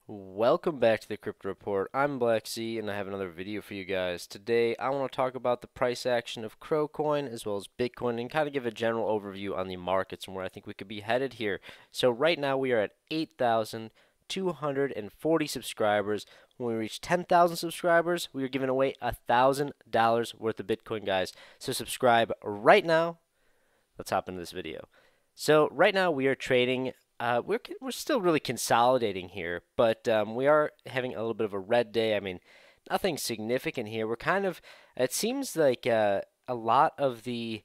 Welcome back to the Crypto Report. I'm Blacksea and I have another video for you guys. Today I want to talk about the price action of CRO Coin as well as Bitcoin and kind of give a general overview on the markets and where I think we could be headed here. So right now we are at 8,240 subscribers. When we reach 10,000 subscribers, we are giving away $1,000 worth of Bitcoin, guys. So subscribe right now. Let's hop into this video. So right now we are trading. We're still really consolidating here, but we are having a little bit of a red day. I mean, nothing significant here. We're kind of. It seems like a lot of the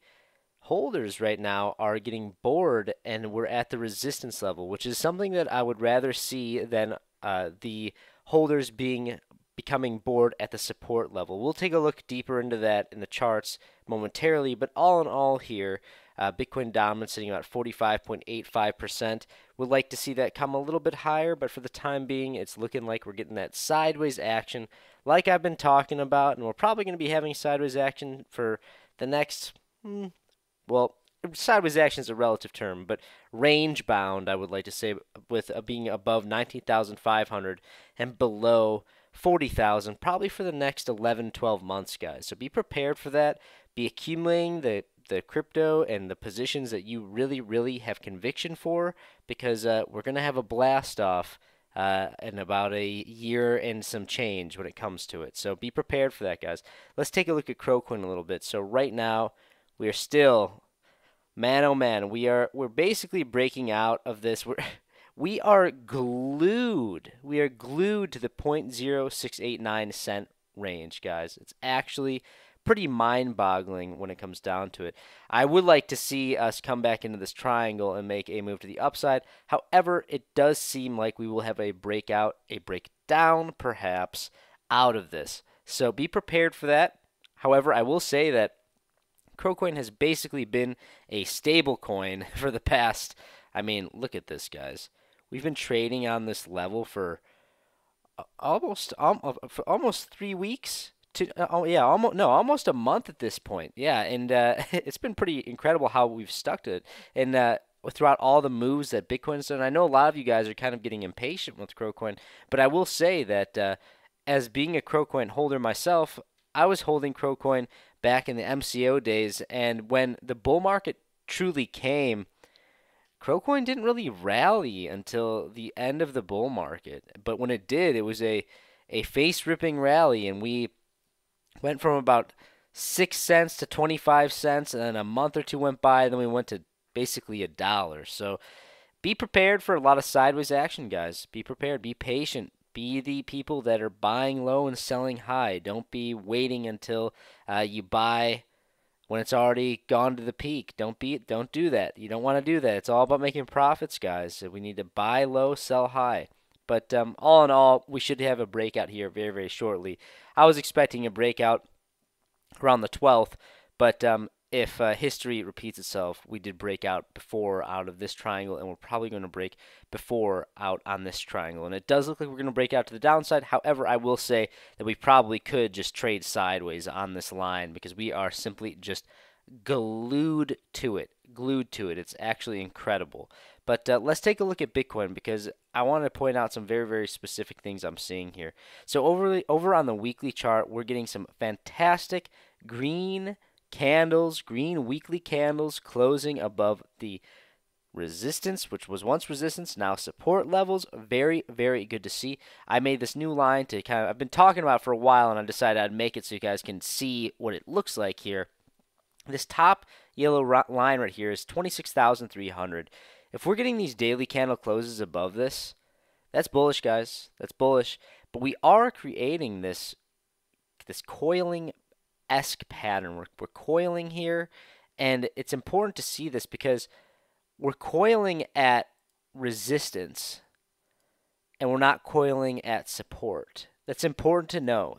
holders right now are getting bored, and we're at the resistance level, which is something that I would rather see than the holders becoming bored at the support level. We'll take a look deeper into that in the charts momentarily, but all in all here. Bitcoin dominance sitting about 45.85%. Would like to see that come a little bit higher, but for the time being, it's looking like we're getting that sideways action like I've been talking about, and we're probably going to be having sideways action for the next, well, sideways action is a relative term, but range bound, I would like to say, with being above 19,500 and below 40,000, probably for the next 11, 12 months, guys. So be prepared for that. Be accumulating the crypto and the positions that you really have conviction for, because we're going to have a blast off in about a year and some change when it comes to it. So be prepared for that, guys. Let's take a look at CRO Coin a little bit. So right now we are still, man oh man, we're basically breaking out of this. We are glued. We are glued to the 0.0689 cent range, guys. It's actually pretty mind-boggling when it comes down to it. I would like to see us come back into this triangle and make a move to the upside. However, it does seem like we will have a breakout, a breakdown perhaps, out of this. So be prepared for that. However, I will say that CRO Coin has basically been a stable coin for the past, I mean, look at this, guys. We've been trading on this level for almost 3 weeks. Almost a month at this point. Yeah, and it's been pretty incredible how we've stuck to it. And throughout all the moves that Bitcoin's done, I know a lot of you guys are kind of getting impatient with CRO Coin, but I will say that as being a CRO Coin holder myself, I was holding CRO Coin back in the MCO days, and when the bull market truly came, CRO Coin didn't really rally until the end of the bull market. But when it did, it was a face-ripping rally, and we went from about 6 cents to 25 cents, and then a month or two went by, and then we went to basically $1. So be prepared for a lot of sideways action, guys. Be prepared. Be patient. Be the people that are buying low and selling high. Don't be waiting until you buy when it's already gone to the peak. Don't do that. You don't want to do that. It's all about making profits, guys. So we need to buy low, sell high. But all in all, we should have a breakout here very shortly. I was expecting a breakout around the 12th, but if history repeats itself, we did break out before out of this triangle, and we're probably going to break before out on this triangle. And it does look like we're going to break out to the downside. However, I will say that we probably could just trade sideways on this line because we are simply just glued to it. It's actually incredible. But let's take a look at Bitcoin because I want to point out some very specific things I'm seeing here. So over on the weekly chart, we're getting some fantastic green candles, green weekly candles closing above the resistance, which was once resistance, now support levels. Very good to see. I made this new line to I've been talking about it for a while, and I decided I'd make it so you guys can see what it looks like here. This top yellow line right here is 26,300. If we're getting these daily candle closes above this, that's bullish, guys. That's bullish. But we are creating this coiling-esque pattern. We're coiling here, and it's important to see this because we're coiling at resistance, and we're not coiling at support. That's important to know.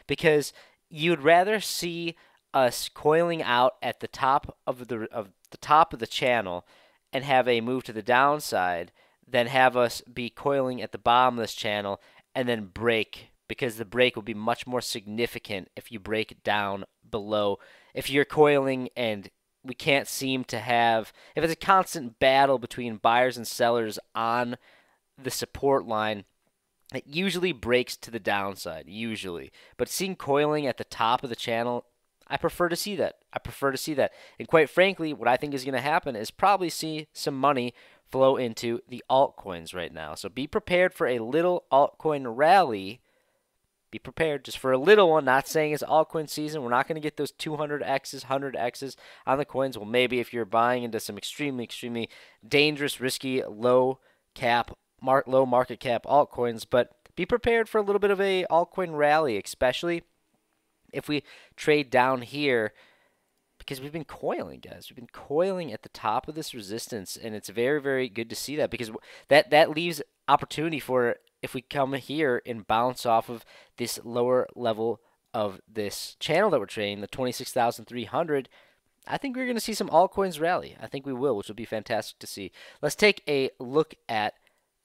Because you'd rather see us coiling out at the top of the channel and have a move to the downside than have us be coiling at the bottom of this channel and then break, because the break will be much more significant if you break down below. If you're coiling and we can't seem to have, if it's a constant battle between buyers and sellers on the support line, it usually breaks to the downside, usually. But seeing coiling at the top of the channel, I prefer to see that. I prefer to see that. And quite frankly, what I think is going to happen is probably see some money flow into the altcoins right now. So be prepared for a little altcoin rally. Be prepared just for a little one. Not saying it's altcoin season. We're not going to get those 200x's, 100x's on the coins. Well, maybe if you're buying into some extremely, extremely dangerous, risky, low market cap altcoins, but be prepared for a little bit of a altcoin rally, especially if we trade down here, because we've been coiling, guys. We've been coiling at the top of this resistance, and it's very, very good to see that, because that leaves opportunity for, if we come here and bounce off of this lower level of this channel that we're trading, the 26,300, I think we're going to see some altcoins rally. I think we will, which will be fantastic to see. Let's take a look at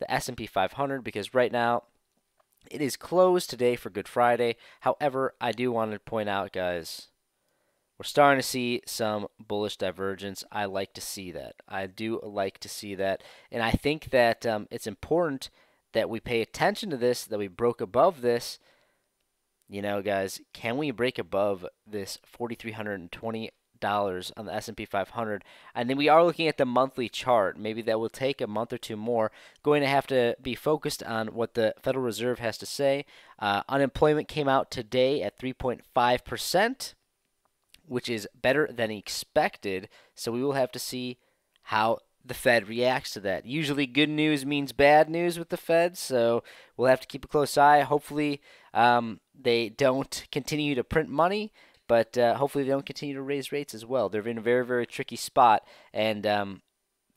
the S&P 500, because right now it is closed today for Good Friday. However, I do want to point out, guys, we're starting to see some bullish divergence. I like to see that. I do like to see that. And I think that it's important that we pay attention to this, that we broke above this. You know, guys, can we break above this $4,320 on the S&P 500? And then we are looking at the monthly chart. Maybe that will take a month or two more. Going to have to be focused on what the Federal Reserve has to say. Unemployment came out today at 3.5%, which is better than expected. So we will have to see how the Fed reacts to that. Usually good news means bad news with the Fed, so we'll have to keep a close eye. Hopefully they don't continue to print money, but hopefully they don't continue to raise rates as well. They're in a very, very tricky spot, and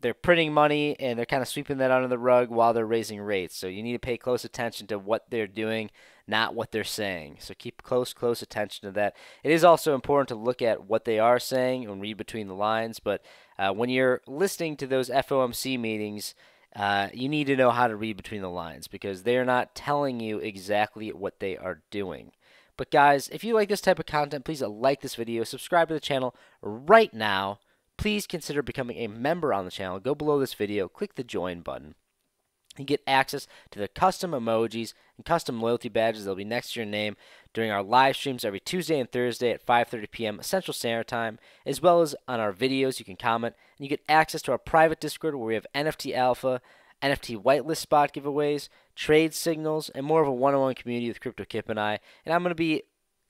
they're printing money, and they're kind of sweeping that under the rug while they're raising rates. So you need to pay close attention to what they're doing, not what they're saying. So keep close attention to that. It is also important to look at what they are saying and read between the lines, but when you're listening to those FOMC meetings, you need to know how to read between the lines, because they're not telling you exactly what they are doing. But guys, if you like this type of content, please like this video, subscribe to the channel right now. Please consider becoming a member on the channel. Go below this video, click the join button. You get access to the custom emojis and custom loyalty badges that will be next to your name during our live streams every Tuesday and Thursday at 5:30 p.m. Central Standard Time, as well as on our videos. You can comment, and you get access to our private Discord where we have NFT alpha, NFT whitelist spot giveaways, trade signals, and more of a one-on-one community with Crypto Kip and I. And I'm going to be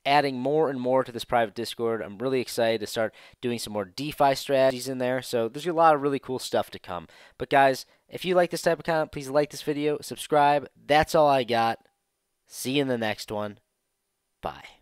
adding more and more to this private Discord. I'm really excited to start doing some more DeFi strategies in there. So there's a lot of really cool stuff to come. But guys, if you like this type of content, please like this video, subscribe. That's all I got. See you in the next one. Bye.